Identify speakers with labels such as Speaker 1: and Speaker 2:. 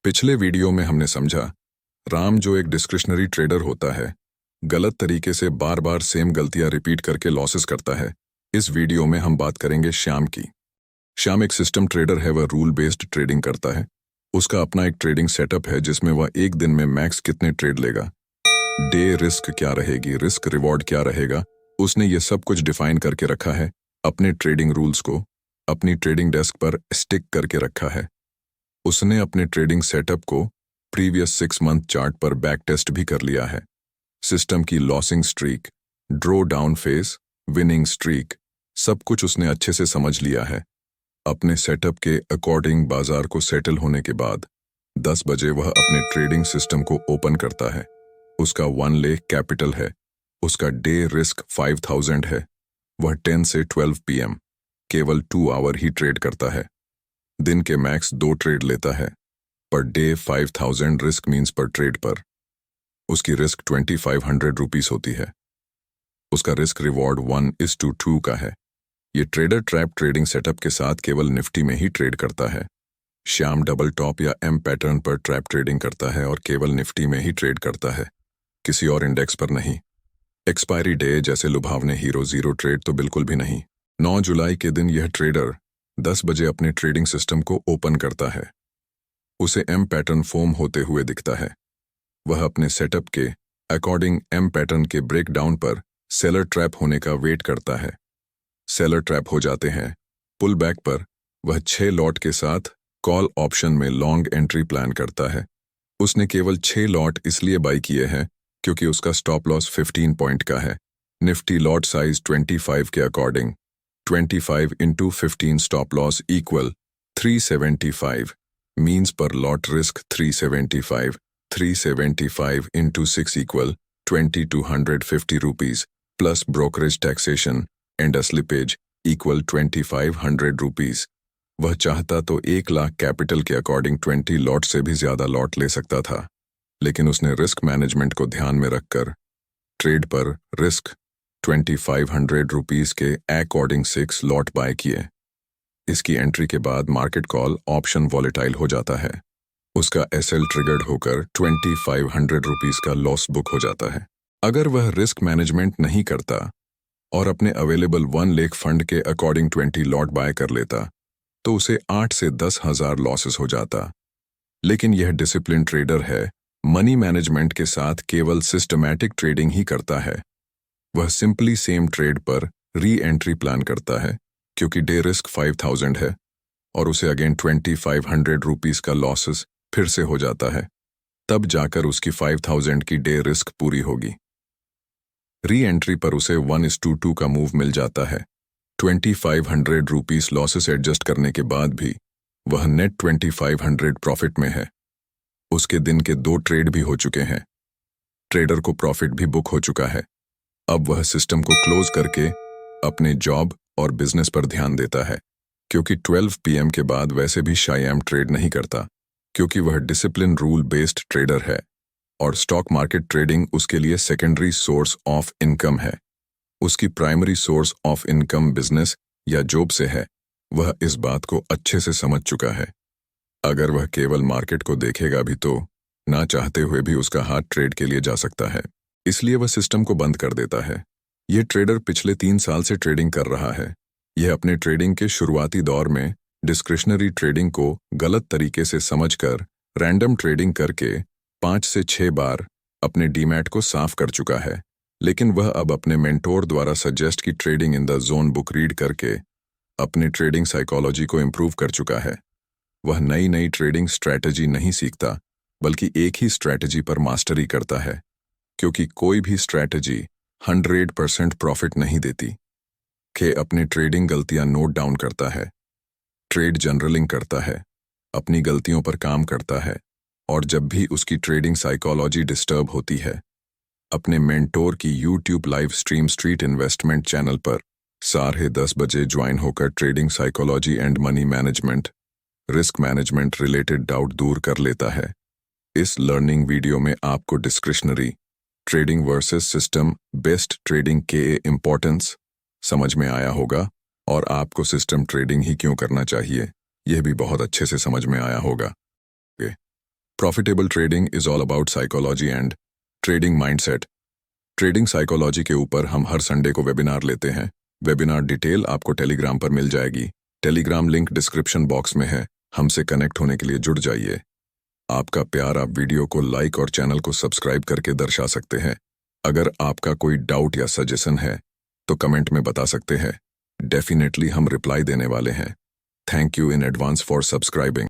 Speaker 1: पिछले वीडियो में हमने समझा राम जो एक डिस्क्रिशनरी ट्रेडर होता है, गलत तरीके से बार बार सेम गलतियां रिपीट करके लॉसेस करता है। इस वीडियो में हम बात करेंगे श्याम की। श्याम एक सिस्टम ट्रेडर है, वह रूल बेस्ड ट्रेडिंग करता है। उसका अपना एक ट्रेडिंग सेटअप है जिसमें वह एक दिन में मैक्स कितने ट्रेड लेगा, डे रिस्क क्या रहेगी, रिस्क रिवॉर्ड क्या रहेगा, उसने ये सब कुछ डिफाइन करके रखा है। अपने ट्रेडिंग रूल्स को अपनी ट्रेडिंग डेस्क पर स्टिक करके रखा है। उसने अपने ट्रेडिंग सेटअप को प्रीवियस 6 मंथ चार्ट पर बैक टेस्ट भी कर लिया है। सिस्टम की losing streak, draw down phase, winning streak, सब कुछ उसने अच्छे से समझ लिया है। अपने सेटअप के अकॉर्डिंग बाजार को सेटल होने के बाद 10 बजे वह अपने ट्रेडिंग सिस्टम को ओपन करता है। उसका 1 लाख कैपिटल है। उसका डे रिस्क 5000 है। वह 10 से 12 PM केवल 2 आवर ही ट्रेड करता है। दिन के मैक्स 2 ट्रेड लेता है। पर डे 5000 रिस्क मीन्स पर ट्रेड पर उसकी रिस्क 2500 रुपीस होती है। उसका रिस्क रिवॉर्ड 1:2 का है। ये ट्रेडर ट्रैप ट्रेडिंग सेटअप के साथ केवल निफ्टी में ही ट्रेड करता है। श्याम डबल टॉप या एम पैटर्न पर ट्रैप ट्रेडिंग करता है और केवल निफ्टी में ही ट्रेड करता है, किसी और इंडेक्स पर नहीं। एक्सपायरी डे जैसे लुभावने हीरो जीरो ट्रेड तो बिल्कुल भी नहीं। 9 जुलाई के दिन यह ट्रेडर 10 बजे अपने ट्रेडिंग सिस्टम को ओपन करता है। उसे एम पैटर्न फॉर्म होते हुए दिखता है। वह अपने सेटअप के अकॉर्डिंग एम पैटर्न के ब्रेकडाउन पर सेलर ट्रैप होने का वेट करता है। सेलर ट्रैप हो जाते हैं। पुल बैक पर वह 6 लॉट के साथ कॉल ऑप्शन में लॉन्ग एंट्री प्लान करता है। उसने केवल 6 लॉट इसलिए बाई किए हैं क्योंकि उसका स्टॉप लॉस 15 पॉइंट का है। निफ्टी लॉट साइज 25 के according 25 into 15 stop loss equal 375 means per lot risk 375 375 into 6 equal 2250 rupees plus brokerage taxation and slippage equal 2500 rupees. वह चाहता तो 1 लाख कैपिटल के अकॉर्डिंग 20 लॉट से भी ज्यादा लॉट ले सकता था, लेकिन उसने रिस्क मैनेजमेंट को ध्यान में रखकर ट्रेड पर रिस्क 2500 रुपीज के अकॉर्डिंग 6 लॉट बाय किए। इसकी एंट्री के बाद मार्केट कॉल ऑप्शन वॉलेटाइल हो जाता है। उसका SL ट्रिगर्ड होकर 2500 रुपीज का लॉस बुक हो जाता है। अगर वह रिस्क मैनेजमेंट नहीं करता और अपने अवेलेबल 1 लाख फंड के अकॉर्डिंग 20 लॉट बाय कर लेता तो उसे 8 से 10 हजार लॉसेस हो जाता। लेकिन यह डिसिप्लिन ट्रेडर है, मनी मैनेजमेंट के साथ केवल सिस्टमैटिक ट्रेडिंग ही करता है। वह सिंपली सेम ट्रेड पर री एंट्री प्लान करता है क्योंकि डे रिस्क 5000 है और उसे अगेन 2500 रुपीस का लॉसेस फिर से हो जाता है। तब जाकर उसकी 5000 की डे रिस्क पूरी होगी। री एंट्री पर उसे 1:2 का मूव मिल जाता है। 2500 रुपीस लॉसेस एडजस्ट करने के बाद भी वह नेट 2500 प्रॉफिट में है। उसके दिन के 2 ट्रेड भी हो चुके हैं। ट्रेडर को प्रॉफिट भी बुक हो चुका है। अब वह सिस्टम को क्लोज करके अपने जॉब और बिजनेस पर ध्यान देता है, क्योंकि 12 PM के बाद वैसे भी श्याम ट्रेड नहीं करता, क्योंकि वह डिसिप्लिन रूल बेस्ड ट्रेडर है और स्टॉक मार्केट ट्रेडिंग उसके लिए सेकेंडरी सोर्स ऑफ इनकम है। उसकी primary source of income business या जॉब से है। वह इस बात को अच्छे से समझ चुका है। अगर वह केवल मार्केट को देखेगा भी तो ना चाहते हुए भी उसका हाथ ट्रेड के लिए जा सकता है, इसलिए वह सिस्टम को बंद कर देता है। यह ट्रेडर पिछले 3 साल से ट्रेडिंग कर रहा है। यह अपने ट्रेडिंग के शुरुआती दौर में डिस्क्रिशनरी ट्रेडिंग को गलत तरीके से समझकर रैंडम ट्रेडिंग करके 5 से 6 बार अपने डीमैट को साफ कर चुका है। लेकिन वह अब अपने मेंटोर द्वारा सजेस्ट की trading in the zone book read करके अपनी ट्रेडिंग साइकोलॉजी को इम्प्रूव कर चुका है। वह नई नई ट्रेडिंग स्ट्रैटेजी नहीं सीखता, बल्कि एक ही स्ट्रैटेजी पर मास्टरी करता है, क्योंकि कोई भी स्ट्रैटेजी 100% प्रॉफिट नहीं देती। के अपने ट्रेडिंग गलतियां नोट डाउन करता है, ट्रेड जनरलिंग करता है, अपनी गलतियों पर काम करता है, और जब भी उसकी ट्रेडिंग साइकोलॉजी डिस्टर्ब होती है, अपने मेंटोर की YouTube live stream street investment channel पर 10:30 बजे ज्वाइन होकर trading psychology and money management, risk management related doubt दूर कर लेता है। इस लर्निंग वीडियो में आपको discretionary trading versus system based trading के इम्पोर्टेंस समझ में आया होगा और आपको सिस्टम ट्रेडिंग ही क्यों करना चाहिए यह भी बहुत अच्छे से समझ में आया होगा। Profitable trading is all about psychology and trading mindset. Trading psychology के ऊपर हम हर संडे को वेबिनार लेते हैं। वेबिनार डिटेल आपको टेलीग्राम पर मिल जाएगी। टेलीग्राम लिंक डिस्क्रिप्शन बॉक्स में है। हमसे कनेक्ट होने के लिए जुड़ जाइए। आपका प्यार आप वीडियो को लाइक और चैनल को सब्सक्राइब करके दर्शा सकते हैं। अगर आपका कोई डाउट या सजेशन है तो कमेंट में बता सकते हैं। डेफिनेटली हम रिप्लाई देने वाले हैं। Thank you in advance for subscribing.